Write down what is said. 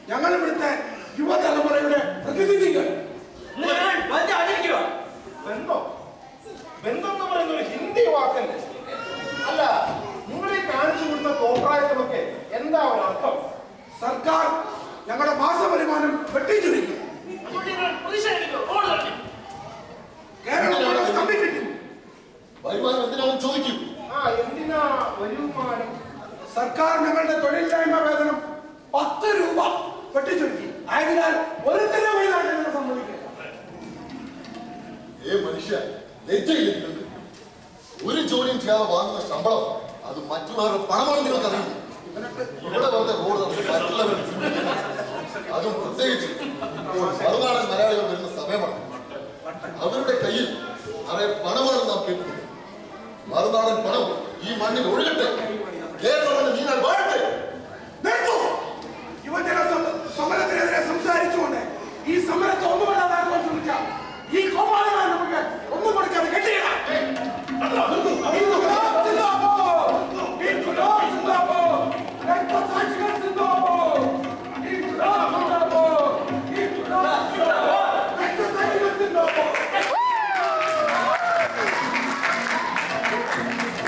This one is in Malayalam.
ഞങ്ങൾ ഇവിടുത്തെ യുവതലമുറയുടെ പ്രതിനിധികൾ. ബന്ധം ബന്ധം എന്ന് പറയുന്ന ഒരു ഹിന്ദി വാക്കല്ലേ? അല്ല, നിങ്ങളീ കാണിച്ചു കൊടുക്കുന്ന തോപ്രായത്തിനൊക്കെ എന്താ ഒരു അർത്ഥം? സർക്കാർ ഞങ്ങളുടെ മാസവരുമാനം വെട്ടിച്ചുരുക്കി. കേരളം സ്തംഭിപ്പിക്കുന്നു. വരുമാനം എന്തിനാണെന്ന് ചോദിക്കും. എന്തിനാ വരുമാനം? സർക്കാർ ഞങ്ങളുടെ തൊഴിലില്ലായ്മ വേതനം 10 രൂപ വെട്ടിച്ചുരുക്കി. ആയതിനാൽ ഒരു ഞങ്ങൾ സമ്മതിക്കില്ല. മനുഷ്യ ലജ്ജയില്ലെങ്കിലും ഒരു ജോലിയും ചെയ്യാതെ വാങ്ങുന്ന ശമ്പളം അത് മറ്റുള്ളവരുടെ പണമാണ് നിങ്ങൾക്ക് അറിയുന്നു. ഇവിടെ വെറുതെ റോഡ് മറ്റുള്ളവർ അതും പ്രത്യേകിച്ച് മറുനാടൻ മലയാളികൾ വരുന്ന സമയമാണ്. അവരുടെ കയ്യിൽ നിറയെ പണമാണ് നാം കേൾക്കുന്നത്. മറുനാടൻ പണം ഈ മണ്ണിൽ ഒഴുകട്ടെ, കേരളത്തിന്റെ നീനാൾ വാഴട്ടെ. യുവജന സമരത്തിനെതിരെ സംസാരിച്ചുകൊണ്ട് ഈ സമരത്തെ